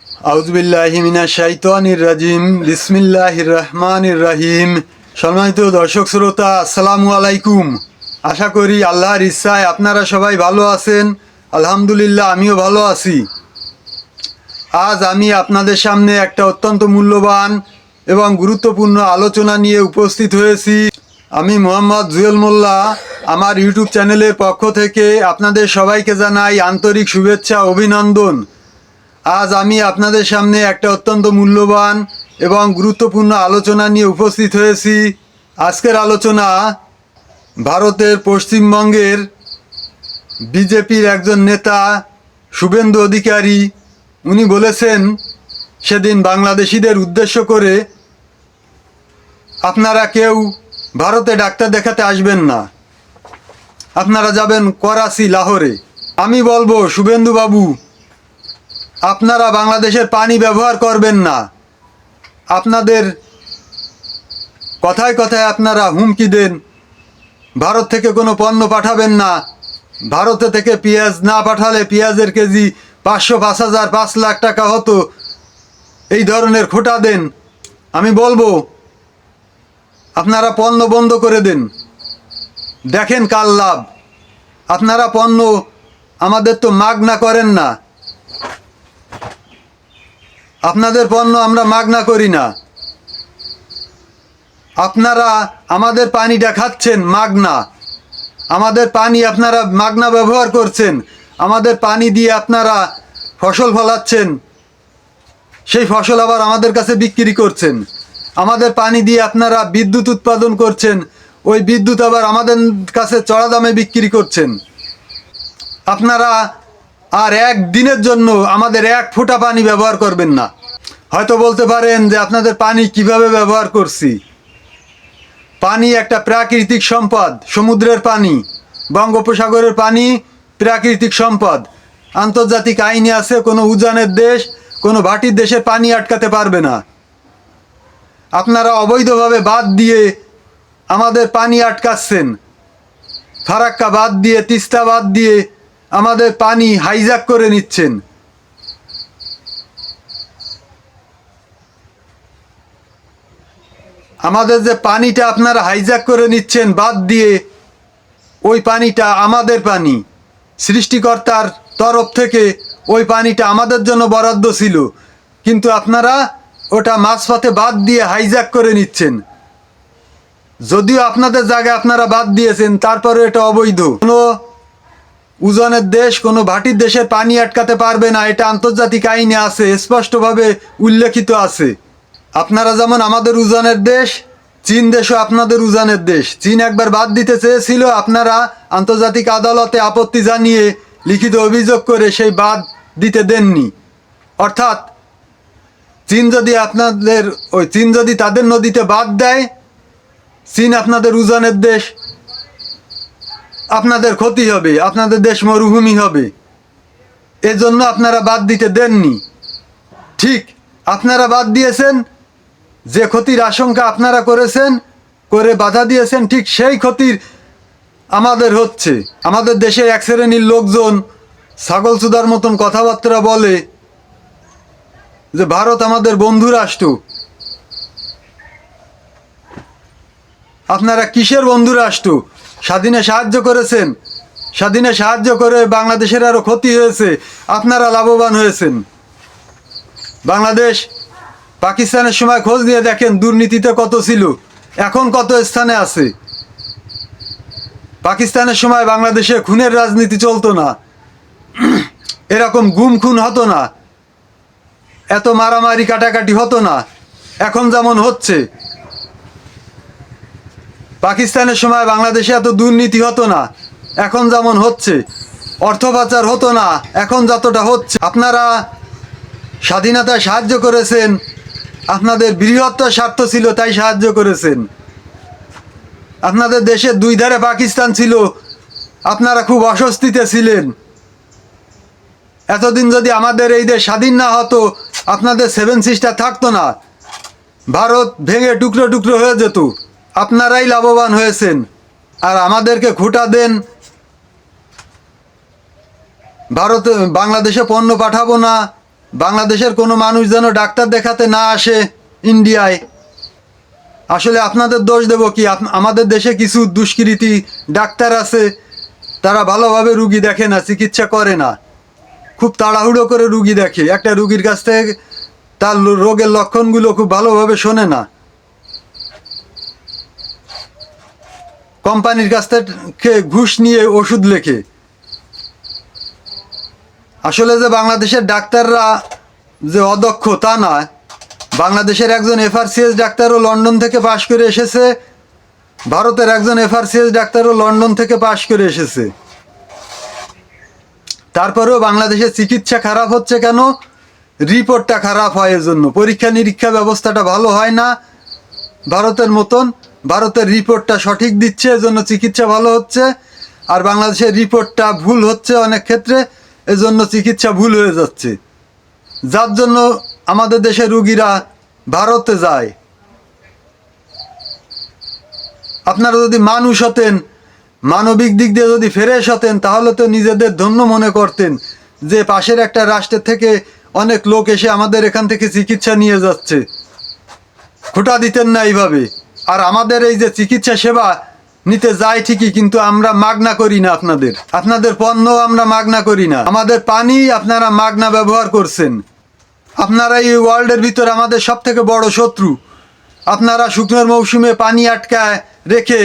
আউযুবিল্লাহি মিনাশ শাইতানির রাজিম বিসমিল্লাহির রহমানির রহিম। সম্মানিত দর্শক শ্রোতা, আসসালামু আলাইকুম। আশা করি আল্লাহর ইচ্ছায় আপনারা সবাই ভালো আছেন। আলহামদুলিল্লাহ, আমিও ভালো আছি। আজ আমি আপনাদের সামনে একটা অত্যন্ত মূল্যবান এবং গুরুত্বপূর্ণ আলোচনা নিয়ে উপস্থিত হয়েছি। আমি মোহাম্মদ জুয়েল মোল্লা। আমার ইউটিউব চ্যানেলের পক্ষ থেকে আপনাদের সবাইকে জানাই আন্তরিক শুভেচ্ছা, অভিনন্দন। আজ আমি আপনাদের সামনে একটা অত্যন্ত মূল্যবান এবং গুরুত্বপূর্ণ আলোচনা নিয়ে উপস্থিত হয়েছি। আজকের আলোচনা ভারতের পশ্চিমবঙ্গের বিজেপির একজন নেতা শুভেন্দু অধিকারী। উনি বলেছেন সেদিন বাংলাদেশিদের উদ্দেশ্য করে, আপনারা কেউ ভারতে ডাক্তার দেখাতে আসবেন না, আপনারা যাবেন করাচি, লাহোরে। আমি বলবো, শুভেন্দু বাবু, আপনারা বাংলাদেশের পানি ব্যবহার করবেন না। আপনাদের কথায় কথায় আপনারা হুমকি দেন, ভারত থেকে কোনো পণ্য পাঠাবেন না, ভারতে থেকে পেঁয়াজ না পাঠালে পেঁয়াজের কেজি 500, 5,000, 5 লাখ টাকা হতো, এই ধরনের খোঁটা দেন। আমি বলবো, আপনারা পণ্য বন্ধ করে দেন, দেখেন কার লাভ। আপনারা পণ্য আমাদের তো মাগনা করেন না, আপনাদের পণ্য আমরা মাগনা করি না। আপনারা আমাদের পানিটা খাচ্ছেন মাগনা, আমাদের পানি আপনারা মাগনা ব্যবহার করছেন, আমাদের পানি দিয়ে আপনারা ফসল ফলাচ্ছেন, সেই ফসল আবার আমাদের কাছে বিক্রি করছেন। আমাদের পানি দিয়ে আপনারা বিদ্যুৎ উৎপাদন করছেন, ওই বিদ্যুৎ আবার আমাদের কাছে চড়া দামে বিক্রি করছেন। আপনারা আর একদিনের জন্য আমাদের এক ফোঁটা পানি ব্যবহার করবেন না। হয়তো বলতে পারেন যে আপনাদের পানি কিভাবে ব্যবহার করছি। পানি একটা প্রাকৃতিক সম্পদ, সমুদ্রের পানি, বঙ্গোপসাগরের পানি প্রাকৃতিক সম্পদ। আন্তর্জাতিক আইনে আছে, কোনো উজানের দেশ, কোনো ভাটির দেশের পানি আটকাতে পারবে না। আপনারা অবৈধভাবে বাঁধ দিয়ে আমাদের পানি আটকাচ্ছেন, ফারাক্কা বাঁধ দিয়ে, তিস্তা বাঁধ দিয়ে আমাদের পানি হাইজ্যাক করে নিচ্ছেন। আমাদের যে পানিটা আপনারা হাইজ্যাক করে নিচ্ছেন বাদ দিয়ে, ওই পানিটা আমাদের পানি, সৃষ্টিকর্তার তরফ থেকে ওই পানিটা আমাদের জন্য বরাদ্দ ছিল, কিন্তু আপনারা ওটা মাঝপথে বাদ দিয়ে হাইজ্যাক করে নিচ্ছেন। যদিও আপনাদের জায়গায় আপনারা বাদ দিয়েছেন, তারপরে এটা অবৈধ। কোনো উজানের দেশ, কোনো ভাটির দেশের পানি আটকাতে পারবে না, এটা আন্তর্জাতিক আইনে আছে, স্পষ্টভাবে উল্লেখিত আছে। আপনারা যেমন আমাদের উজানের দেশ, চীন দেশও আপনাদের উজানের দেশ। চীন একবার বাদ দিতে চেয়েছিল, আপনারা আন্তর্জাতিক আদালতে আপত্তি জানিয়ে লিখিত অভিযোগ করে সেই বাদ দিতে দেননি। অর্থাৎ চীন যদি তাদের নদীতে বাদ দেয়, চীন আপনাদের উজানের দেশ, আপনাদের ক্ষতি হবে, আপনাদের দেশ মরুভূমি হবে। এজন্য আপনারা বাদ দিতে দেননি। ঠিক আপনারা বাদ দিয়েছেন, যে ক্ষতির আশঙ্কা আপনারা করেছেন, করে বাধা দিয়েছেন, ঠিক সেই ক্ষতির আমাদের হচ্ছে। আমাদের দেশে এক শ্রেণীর লোকজন ছাগল চুদার মতন কথাবার্তা বলে যে ভারত আমাদের বন্ধু রাষ্ট্র। আপনারা কিসের বন্ধু রাষ্ট্র? স্বাধীনে সাহায্য করেছেন, স্বাধীনে সাহায্য করে বাংলাদেশের আরও ক্ষতি হয়েছে, আপনারা লাভবান হয়েছেন। বাংলাদেশ পাকিস্তানের সময় খোঁজ নিয়ে দেখেন দুর্নীতিতে কত ছিল, এখন কত স্থানে আছে। পাকিস্তানের সময় বাংলাদেশে খুনের রাজনীতি চলতো না, এরকম গুম খুন হতো না, এত মারামারি কাটাকাটি হতো না, এখন যেমন হচ্ছে। পাকিস্তানের সময় বাংলাদেশে এত দুর্নীতি হতো না, এখন যেমন হচ্ছে। অর্থ পাচার হতো না, এখন যতটা হচ্ছে। আপনারা স্বাধীনতায় সাহায্য করেছেন, আপনাদের বৃহত্তর স্বার্থ ছিল তাই সাহায্য করেছেন। আপনাদের দেশের দুই ধারে পাকিস্তান ছিল, আপনারা খুব অস্বস্তিতে ছিলেন। এতদিন যদি আমাদের এই দেশ স্বাধীন না হতো, আপনাদের 7 সিস্টার থাকতো না, ভারত ভেঙে টুকরো টুকরো হয়ে যেত। আপনারাই লাভবান হয়েছেন। আর আমাদেরকে খোঁটা দেন, ভারতে বাংলাদেশে পণ্য পাঠাবো না, বাংলাদেশের কোনো মানুষ যেন ডাক্তার দেখাতে না আসে ইন্ডিয়ায়। আসলে আপনাদের দোষ দেব কি? আমাদের দেশে কিছু দুষ্কৃতী ডাক্তার আছে, তারা ভালোভাবে রুগী দেখে না, চিকিৎসা করে না, খুব তাড়াহুড়ো করে রুগী দেখে। একটা রুগীর কাছ থেকে তার রোগের লক্ষণগুলো খুব ভালোভাবে শোনে না, কোম্পানির কাছ থেকে ঘুষ নিয়ে ওষুধ লেখে। আসলে যে বাংলাদেশের ডাক্তাররা যে অদক্ষ তা নয়, বাংলাদেশের একজন এফআরসিএস ডাক্তারও লন্ডন থেকে পাশ করে এসেছে, ভারতের একজন এফআরসিএস ডাক্তারও লন্ডন থেকে পাশ করে এসেছে। তারপরেও বাংলাদেশের চিকিৎসা খারাপ হচ্ছে কেন? রিপোর্টটা খারাপ হয়, এজন্য পরীক্ষা নিরীক্ষা ব্যবস্থাটা ভালো হয় না ভারতের মতন। ভারতের রিপোর্টটা সঠিক দিচ্ছে, এজন্য চিকিৎসা ভালো হচ্ছে, আর বাংলাদেশের রিপোর্টটা ভুল হচ্ছে অনেক ক্ষেত্রে, এজন্য চিকিৎসা ভুল হয়ে যাচ্ছে, যার জন্য আমাদের দেশের রুগীরা ভারতে যায়। আপনারা যদি মানুষ হতেন, মানবিক দিক দিয়ে যদি ফ্রেশ হতেন, তাহলে তো নিজেদের ধন্য মনে করতেন যে পাশের একটা রাষ্ট্রের থেকে অনেক লোক এসে আমাদের এখান থেকে চিকিৎসা নিয়ে যাচ্ছে। খোঁটা দিতেন না এইভাবে। আর আমাদের এই যে চিকিৎসা সেবা নিতে যাই ঠিকই, কিন্তু আমরা মাগনা করি না। আপনাদের পণ্য আমরা মাগনা করি না। আমাদের পানি আপনারা মাগনা ব্যবহার করছেন। আপনারা এই ওয়ার্ল্ডের ভিতর আমাদের সব থেকে বড় শত্রু। আপনারা শুকনোর মৌসুমে পানি আটকায় রেখে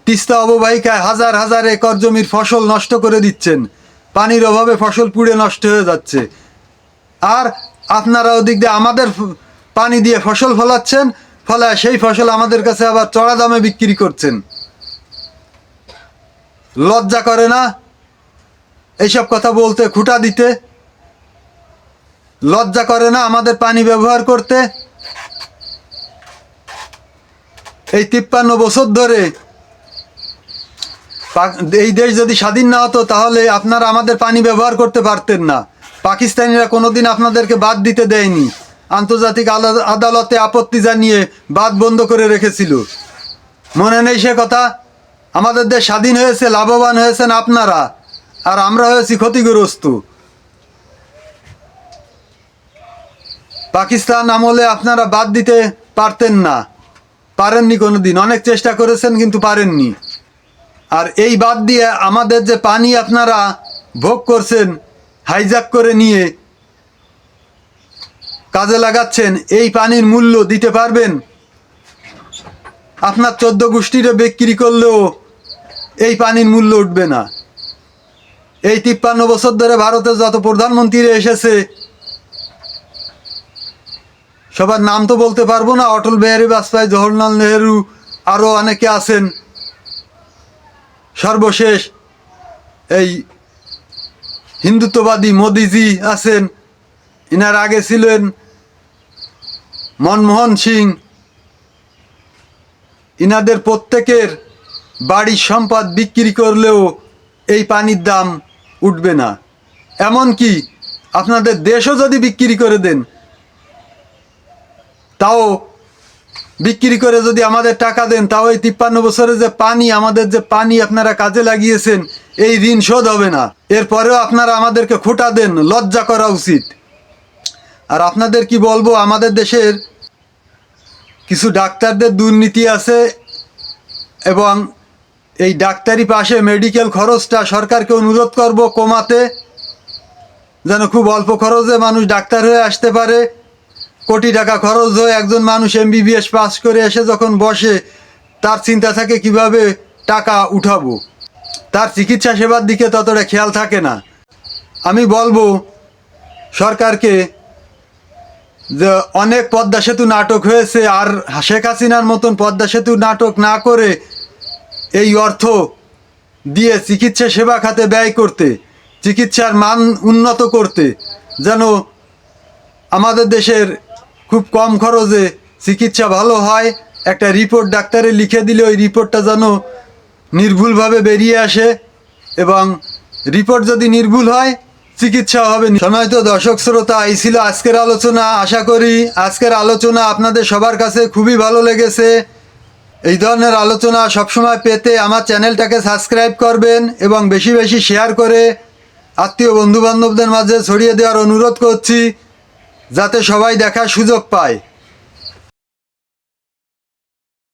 তিস্তা অববাহিকায় হাজার হাজার একর জমির ফসল নষ্ট করে দিচ্ছেন। পানির অভাবে ফসল পুড়ে নষ্ট হয়ে যাচ্ছে। আর আপনারা ওদিক দিয়ে আমাদের পানি দিয়ে ফসল ফলাচ্ছেন, ফলে সেই ফসল আমাদের কাছে আবার চড়া দামে বিক্রি করছেন। লজ্জা করে না এইসব কথা বলতে, খুঁটা দিতে? লজ্জা করে না আমাদের পানি ব্যবহার করতে? এই 53 বছর ধরে এই দেশ যদি স্বাধীন না হতো, তাহলে আপনারা আমাদের পানি ব্যবহার করতে পারতেন না। পাকিস্তানিরা কোনোদিন আপনাদেরকে বাদ দিতে দেয়নি। আন্তর্জাতিক আদালতে আপত্তি জানিয়ে বাদ বন্ধ করে রেখেছিল। মনে নেই সে কথা? আমাদের দেশ স্বাধীন হয়েছে, লাভবান হয়েছেন আপনারা, আর আমরা হয়েছি ক্ষতিগ্রস্ত। পাকিস্তান আমলে আপনারা বাদ দিতে পারতেন না, পারেননি কোনোদিন। অনেক চেষ্টা করেছেন কিন্তু পারেননি। আর এই বাদ দিয়ে আমাদের যে পানি আপনারা ভোগ করছেন, হাইজ্যাক করে নিয়ে কাজে লাগাচ্ছেন, এই পানির মূল্য দিতে পারবেন? আপনার 14 গোষ্ঠীরে বিক্রি করলেও এই পানির মূল্য উঠবে না। এই 53 বছর ধরে ভারতের যত প্রধানমন্ত্রী এসেছে, সবার নাম তো বলতে পারবো না, অটল বিহারী বাজপেয়ী, জওহরলাল নেহেরু, আরও অনেকে আছেন। সর্বশেষ এই হিন্দুত্ববাদী মোদিজি আছেন, ইনার আগে ছিলেন মনমোহন সিং। ইনাদের প্রত্যেকের বাড়ির সম্পদ বিক্রি করলেও এই পানির দাম উঠবে না। এমনকি আপনাদের দেশও যদি বিক্রি করে দেন, তাও বিক্রি করে যদি আমাদের টাকা দেন, তাও এই 53 বছরে যে পানি, আমাদের যে পানি আপনারা কাজে লাগিয়েছেন, এই ঋণ শোধ হবে না। এরপরেও আপনারা আমাদেরকে খোঁটা দেন, লজ্জা করা উচিত। আর আপনাদের কি বলবো, আমাদের দেশের কিছু ডাক্তারদের দুর্নীতি আছে, এবং এই ডাক্তারি পাশে মেডিকেল খরচটা সরকারকে অনুরোধ করব কমাতে, যেন খুব অল্প খরচে মানুষ ডাক্তার হয়ে আসতে পারে। কোটি টাকা খরচ হয়ে একজন মানুষ এমবিবিএস পাস করে এসে যখন বসে, তার চিন্তা থাকে কিভাবে টাকা উঠাবো, তার চিকিৎসা সেবার দিকে ততটা খেয়াল থাকে না। আমি বলবো সরকারকে যে অনেক পদ্মা সেতু নাটক হয়েছে, আর শেখ হাসিনার মতন পদ্মা সেতু নাটক না করে এই অর্থ দিয়ে চিকিৎসা সেবা খাতে ব্যয় করতে, চিকিৎসার মান উন্নত করতে, যেন আমাদের দেশের খুব কম খরচে চিকিৎসা ভালো হয়। একটা রিপোর্ট ডাক্তারে লিখে দিলে ওই রিপোর্টটা যেন নির্ভুলভাবে বেরিয়ে আসে, এবং রিপোর্ট যদি নির্ভুল হয়, চিকিৎসা হবে। সময় তো দর্শক শ্রোতা, এই ছিল আজকের আলোচনা। আশা করি আজকের আলোচনা আপনাদের সবার কাছে খুবই ভালো লেগেছে। এই ধরনের আলোচনা সবসময় পেতে আমার চ্যানেলটাকে সাবস্ক্রাইব করবেন, এবং বেশি বেশি শেয়ার করে আত্মীয় বন্ধুবান্ধবদের মাঝে ছড়িয়ে দেওয়ার অনুরোধ করছি। যাতে সবাই দেখার সুযোগ পায়।